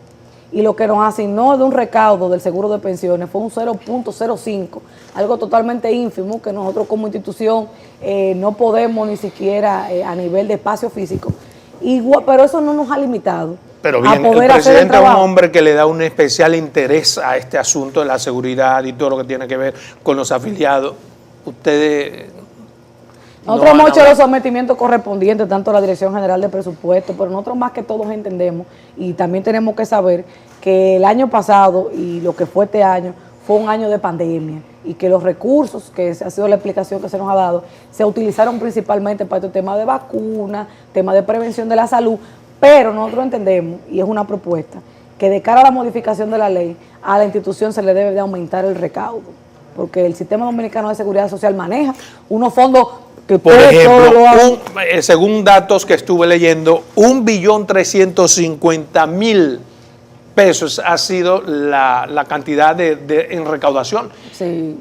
y lo que nos asignó de un recaudo del seguro de pensiones fue un 0.05, algo totalmente ínfimo que nosotros como institución no podemos ni siquiera a nivel de espacio físico. Pero eso no nos ha limitado. Pero bien, el presidente es un hombre que le da un especial interés a este asunto de la seguridad y todo lo que tiene que ver con los afiliados. Ustedes Nosotros hemos hecho los sometimientos correspondientes, tanto a la Dirección General de Presupuesto, pero nosotros más que todos entendemos y también tenemos que saber que el año pasado y lo que fue este año fue un año de pandemia y que los recursos, que ha sido la explicación que se nos ha dado, se utilizaron principalmente para este tema de vacunas, tema de prevención de la salud, pero nosotros entendemos, y es una propuesta, que de cara a la modificación de la ley, a la institución se le debe de aumentar el recaudo, porque el Sistema Dominicano de Seguridad Social maneja unos fondos que por ejemplo, según datos que estuve leyendo, 1.350.000 pesos ha sido la cantidad en recaudación. Sí.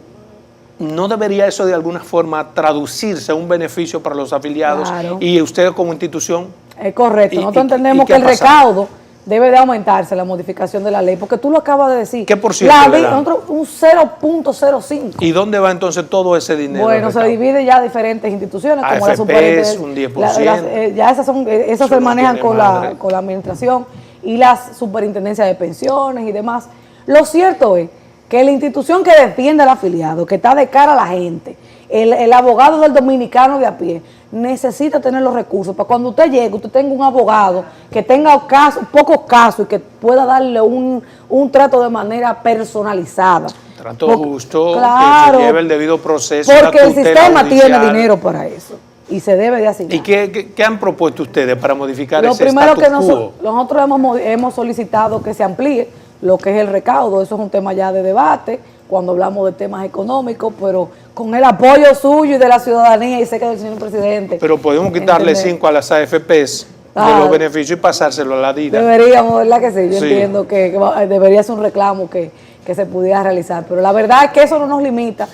¿No debería eso de alguna forma traducirse a un beneficio para los afiliados? Claro. Y ustedes como institución. Es correcto. Nosotros entendemos que el recaudo debe de aumentarse, la modificación de la ley, porque tú lo acabas de decir. ¿Qué por ciento le dan? Nosotros un 0.05. ¿Y dónde va entonces todo ese dinero? Bueno, se divide ya a diferentes instituciones, como la superintendencia. un 10%. Ya esas se manejan con la administración y las superintendencias de pensiones y demás. Lo cierto es que la institución que defiende al afiliado, que está de cara a la gente, el abogado del dominicano de a pie, necesita tener los recursos para cuando usted llegue, usted tenga un abogado que tenga pocos casos y que pueda darle un trato de manera personalizada. Trato justo, claro, que se lleve el debido proceso. Porque el sistema tiene dinero para eso y se debe de asignar. ¿Y qué han propuesto ustedes para modificar ese status quo? Lo primero que nosotros hemos solicitado que se amplíe lo que es el recaudo. Eso es un tema ya de debate cuando hablamos de temas económicos, pero con el apoyo suyo y de la ciudadanía y sé que del señor presidente. Pero podemos quitarle 5 a las AFPs de los beneficios y pasárselo a la DIDA. Deberíamos, ¿verdad que sí? Yo entiendo que debería ser un reclamo que se pudiera realizar, pero la verdad es que eso no nos limita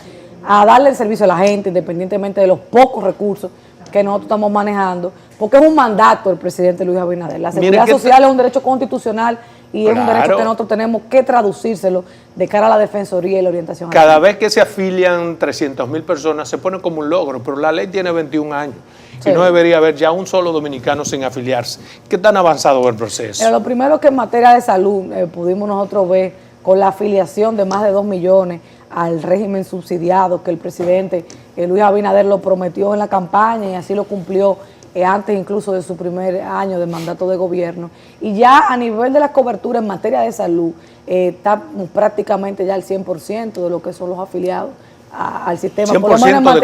a darle el servicio a la gente, independientemente de los pocos recursos que nosotros estamos manejando, porque es un mandato del presidente Luis Abinader. La seguridad social es un derecho constitucional y es un derecho que nosotros tenemos que traducírselo de cara a la defensoría y la orientación. Cada vez que se afilian 300.000 personas se pone como un logro, pero la ley tiene 21 años y no debería haber ya un solo dominicano sin afiliarse. ¿Qué tan avanzado es el proceso? Lo primero que en materia de salud pudimos nosotros ver con la afiliación de más de 2 millones al régimen subsidiado que el presidente Luis Abinader lo prometió en la campaña y así lo cumplió antes incluso de su primer año de mandato de gobierno. Y ya a nivel de la cobertura en materia de salud, está prácticamente ya al 100% de lo que son los afiliados al sistema. ¿100% por lo menos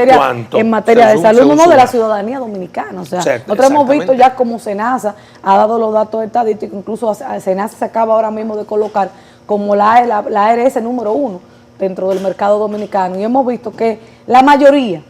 en materia de salud, no de la ciudadanía dominicana. O sea, nosotros hemos visto ya como SENASA ha dado los datos estadísticos, incluso SENASA se acaba ahora mismo de colocar como la ARS número 1 dentro del mercado dominicano. Y hemos visto que la mayoría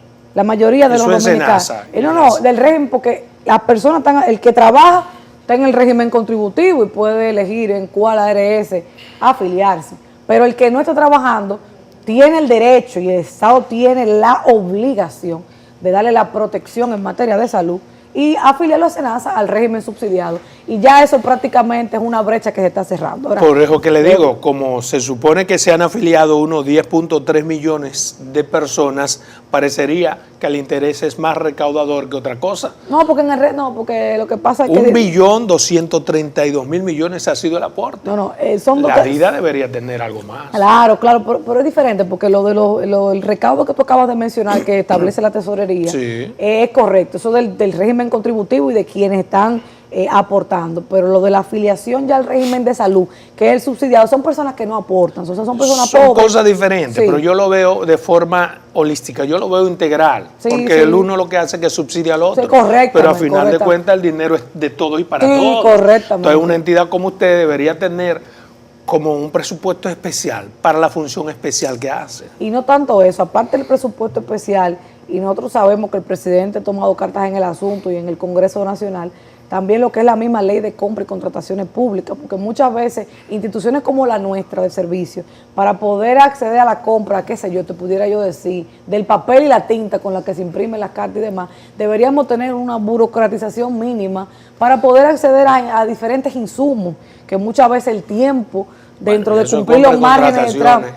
de los dominicanos, del régimen, porque las personas el que trabaja está en el régimen contributivo y puede elegir en cuál ARS afiliarse, pero el que no está trabajando tiene el derecho y el Estado tiene la obligación de darle la protección en materia de salud y afiliarlo a SENASA al régimen subsidiado. Y ya eso prácticamente es una brecha que se está cerrando. Ahora, por eso que le digo, como se supone que se han afiliado unos 10.3 millones de personas, parecería que el interés es más recaudador que otra cosa. No, porque porque lo que pasa es que 1.232.000 millones ha sido el aporte. La DIDA debería tener algo más. Claro, pero es diferente, porque el recaudo que tú acabas de mencionar, que establece la tesorería, es correcto. Eso del régimen contributivo y de quienes están aportando, pero lo de la afiliación ya al régimen de salud, que es el subsidiado, son personas que no aportan, son personas pobres. Son cosas diferentes, pero yo lo veo de forma holística, yo lo veo integral, porque el uno lo que hace es que subsidia al otro, pero al final de cuentas el dinero es de todo y para todos. Correctamente. Entonces una entidad como usted debería tener como un presupuesto especial para la función especial que hace. Y no tanto eso, aparte del presupuesto especial, y nosotros sabemos que el presidente ha tomado cartas en el asunto y en el Congreso Nacional, también lo que es la misma ley de compra y contrataciones públicas, porque muchas veces instituciones como la nuestra de servicio, para poder acceder a la compra, qué sé yo, te pudiera yo decir, del papel y la tinta con la que se imprimen las cartas y demás, deberíamos tener una burocratización mínima para poder acceder a diferentes insumos, que muchas veces el tiempo dentro de cumplir los márgenes de trabajo.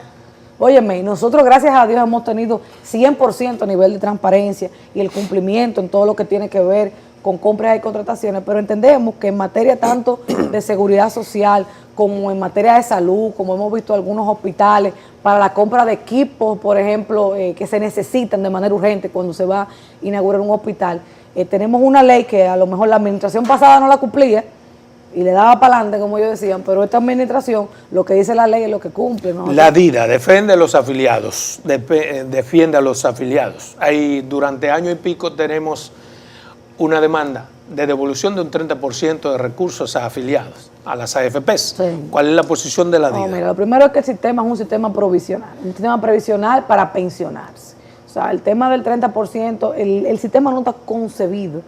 Óyeme, nosotros gracias a Dios hemos tenido 100% a nivel de transparencia y el cumplimiento en todo lo que tiene que ver con compras y contrataciones, pero entendemos que en materia tanto de seguridad social como en materia de salud, como hemos visto algunos hospitales, para la compra de equipos, por ejemplo, que se necesitan de manera urgente cuando se va a inaugurar un hospital, tenemos una ley que a lo mejor la administración pasada no la cumplía y le daba para adelante, como ellos decían, pero esta administración, lo que dice la ley es lo que cumple, ¿no? La DIDA defiende a los afiliados, defiende a los afiliados. Ahí durante año y pico tenemos una demanda de devolución de un 30% de recursos a afiliados, a las AFPs. Sí. ¿Cuál es la posición de la DIDA? Mira, lo primero es que el sistema es un sistema provisional, un sistema previsional para pensionarse. O sea, el tema del 30%, el sistema no está concebido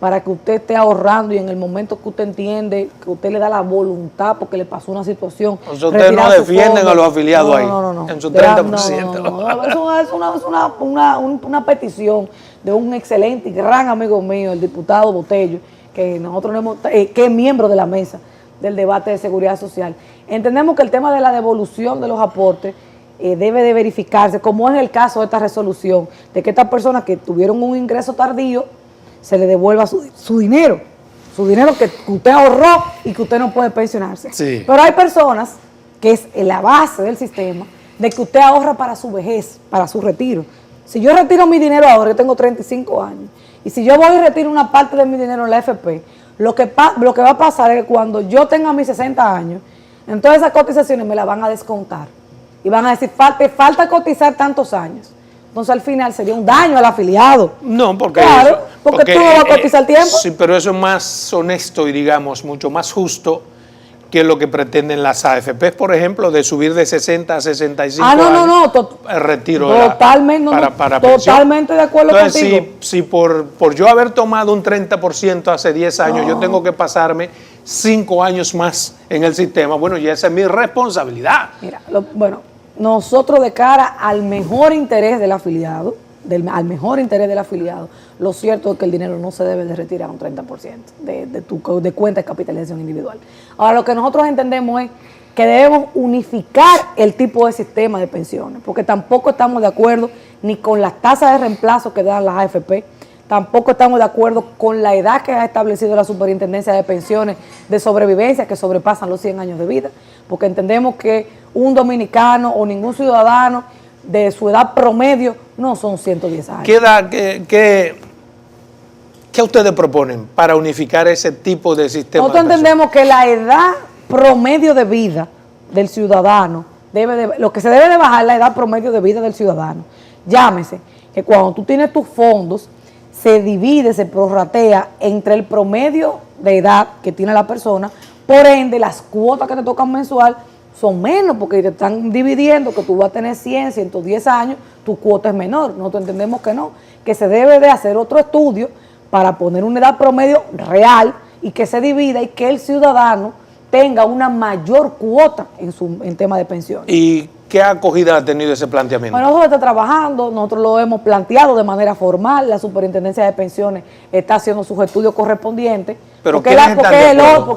para que usted esté ahorrando y en el momento que usted entiende, que usted le da la voluntad porque le pasó una situación. O sea, ustedes no defienden a los afiliados ahí, en su 30%. Eso es una petición de un excelente y gran amigo mío, el diputado Botello, que nosotros hemos, que es miembro de la mesa del debate de seguridad social. Entendemos que el tema de la devolución de los aportes debe de verificarse, como es el caso de esta resolución, de que estas personas que tuvieron un ingreso tardío, se le devuelva su dinero que usted ahorró y que usted no puede pensionarse. Sí. Pero hay personas, que es la base del sistema, de que usted ahorra para su vejez, para su retiro. Si yo retiro mi dinero ahora, yo tengo 35 años, y si yo voy y retiro una parte de mi dinero en la AFP, lo que va a pasar es que cuando yo tenga mis 60 años, entonces esas cotizaciones me las van a descontar. Y van a decir, falta cotizar tantos años. Entonces al final sería un daño al afiliado. No, porque tú no vas a cotizar tiempo. Sí, pero eso es más honesto y digamos mucho más justo que lo que pretenden las AFPs, por ejemplo, de subir de 60 a 65 años el retiro totalmente, para totalmente de acuerdo entonces, contigo. Si por yo haber tomado un 30% hace 10 años, yo tengo que pasarme 5 años más en el sistema, bueno, ya esa es mi responsabilidad. Mira, nosotros de cara al mejor interés del afiliado, lo cierto es que el dinero no se debe de retirar un 30% de cuenta de capitalización individual. Ahora, lo que nosotros entendemos es que debemos unificar el tipo de sistema de pensiones, porque tampoco estamos de acuerdo ni con las tasas de reemplazo que dan las AFP, tampoco estamos de acuerdo con la edad que ha establecido la Superintendencia de Pensiones de Sobrevivencia, que sobrepasan los 100 años de vida, porque entendemos que un dominicano o ningún ciudadano de su edad promedio no son 110 años. ¿Qué ustedes proponen para unificar ese tipo de sistema? Nosotros entendemos que la edad promedio de vida del ciudadano, lo que se debe de bajar es la edad promedio de vida del ciudadano. Llámese que cuando tú tienes tus fondos, se divide, se prorratea entre el promedio de edad que tiene la persona, por ende las cuotas que te tocan mensual son menos, porque te están dividiendo que tú vas a tener 100, 110 años, tu cuota es menor. Nosotros entendemos que no, que se debe de hacer otro estudio para poner una edad promedio real y que se divida y que el ciudadano tenga una mayor cuota en tema de pensiones. ¿Y qué acogida ha tenido ese planteamiento? Bueno, nosotros estamos trabajando, nosotros lo hemos planteado de manera formal, la Superintendencia de Pensiones está haciendo sus estudios correspondientes, porque es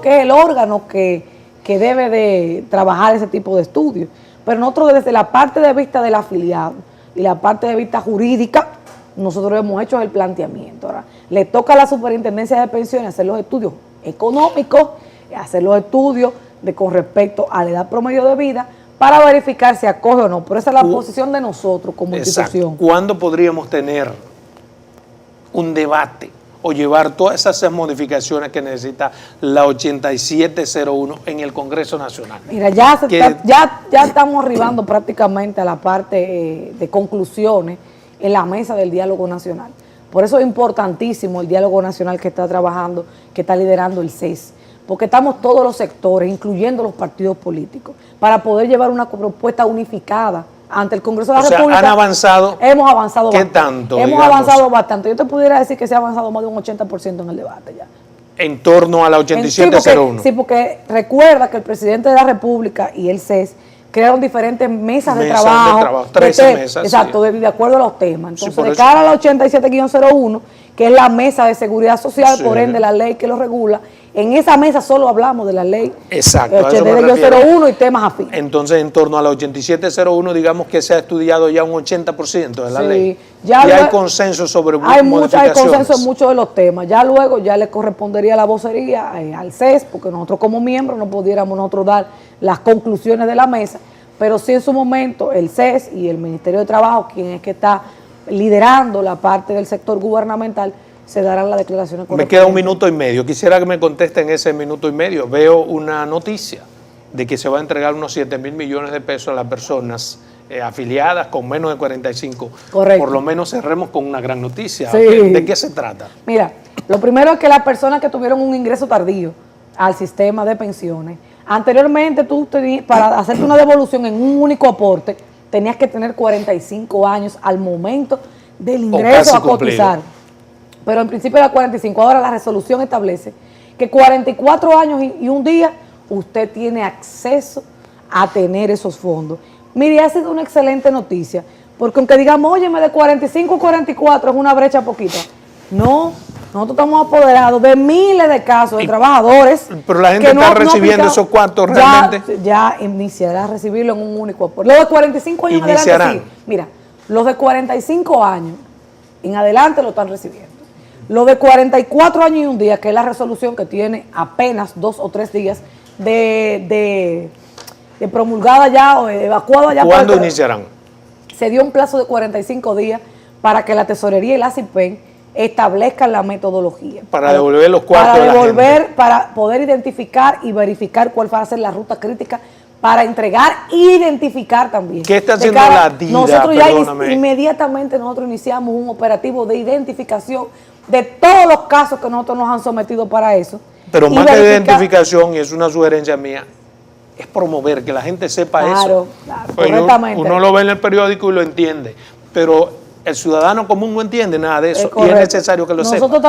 el órgano que debe de trabajar ese tipo de estudios. Pero nosotros desde la parte de vista del afiliado y la parte de vista jurídica, nosotros hemos hecho el planteamiento. Ahora, le toca a la Superintendencia de Pensiones hacer los estudios económicos, hacer los estudios con respecto a la edad promedio de vida, para verificar si acoge o no. Pero esa es la posición de nosotros como institución. ¿Cuándo podríamos tener un debate o llevar todas esas modificaciones que necesita la 8701 en el Congreso Nacional? Mira, ya estamos arribando prácticamente a la parte de conclusiones en la mesa del diálogo nacional. Por eso es importantísimo el diálogo nacional que está trabajando, que está liderando el CES, porque estamos todos los sectores, incluyendo los partidos políticos, para poder llevar una propuesta unificada ante el Congreso de la República. ¿Han avanzado? Hemos avanzado bastante. ¿Qué tanto? Hemos avanzado bastante. Yo te pudiera decir que se ha avanzado más de un 80% en el debate ya. En torno a la 8701. Sí, porque recuerda que el presidente de la República y el CES crearon diferentes mesas de trabajo. 13 mesas. Exacto, sí. de acuerdo a los temas. Entonces, sí, de cara a la 87-01, que es la mesa de seguridad social, por ende la ley que lo regula, En esa mesa solo hablamos de la ley Exacto, a eso me refiero. 8201 y temas afines. Entonces, en torno a la 8701, digamos que se ha estudiado ya un 80% de la ley. Ya y luego, hay consenso sobre hay modificaciones. consenso en muchos de los temas. Ya luego ya le correspondería la vocería al CES, porque nosotros como miembros no pudiéramos nosotros dar las conclusiones de la mesa, pero sí en su momento el CES y el Ministerio de Trabajo, quien es que está liderando la parte del sector gubernamental, se darán las declaraciones correspondientes. Me queda 1 minuto y medio. Quisiera que me contesten ese minuto y medio. Veo una noticia de que se va a entregar unos 7.000 millones de pesos a las personas afiliadas con menos de 45. Correcto. Por lo menos cerremos con una gran noticia. Sí. ¿De qué se trata? Mira, lo primero es que las personas que tuvieron un ingreso tardío al sistema de pensiones, anteriormente para hacerte una devolución en un único aporte, tenías que tener 45 años al momento del ingreso a cotizar. Pero en principio era 45. Ahora la resolución establece que 44 años y un día usted tiene acceso a tener esos fondos. Mire, ha sido una excelente noticia, porque aunque digamos, óyeme, de 45 a 44 es una brecha poquita. No, nosotros estamos apoderados de miles de casos de trabajadores. Pero la gente está recibiendo esos cuartos realmente. Ya iniciará a recibirlo en un único aporte. Los de 45 años en adelante, sí. Mira, los de 45 años en adelante lo están recibiendo. Lo de 44 años y un día, que es la resolución que tiene apenas 2 o 3 días de promulgada ya o evacuada ya. ¿Cuándo iniciarán? Se dio un plazo de 45 días para que la Tesorería y la CIPEN establezcan la metodología. Para devolver los cuartos de la gente. Para poder identificar y verificar cuál va a ser la ruta crítica para entregar e identificar también. ¿Qué está haciendo la DIDA? Nosotros ya inmediatamente nosotros iniciamos un operativo de identificación de todos los casos que nosotros nos han sometido para eso. Pero más que identificación, y es una sugerencia mía, es promover, que la gente sepa eso. Claro, pues correctamente. Uno lo ve en el periódico y lo entiende, pero el ciudadano común no entiende nada de eso y es necesario que lo sepa. Nosotros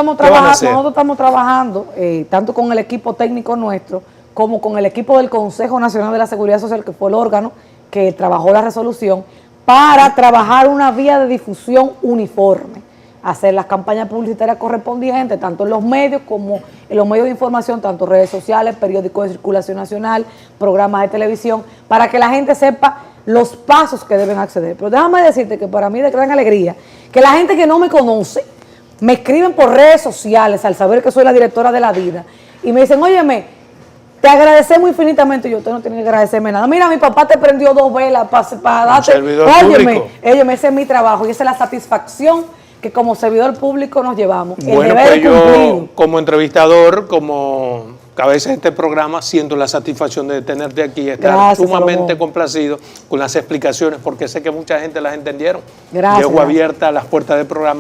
estamos trabajando tanto con el equipo técnico nuestro como con el equipo del Consejo Nacional de la Seguridad Social, que fue el órgano que trabajó la resolución, para trabajar una vía de difusión uniforme, hacer las campañas publicitarias correspondientes, tanto en los medios como en los medios de información, tanto redes sociales, periódicos de circulación nacional, programas de televisión, para que la gente sepa los pasos que deben acceder. Pero déjame decirte que para mí es de gran alegría que la gente que no me conoce me escriben por redes sociales al saber que soy la directora de la DIDA y me dicen, óyeme, te agradecemos infinitamente. Yo, usted no tiene que agradecerme nada. Mira, mi papá te prendió 2 velas para darte. Óyeme, ese es mi trabajo y esa es la satisfacción que como servidor público nos llevamos. Bueno, pues yo como entrevistador, como cabeza de este programa, siento la satisfacción de tenerte aquí y estar sumamente complacido con las explicaciones, porque sé que mucha gente las entendieron. Gracias. Dejo abiertas las puertas del programa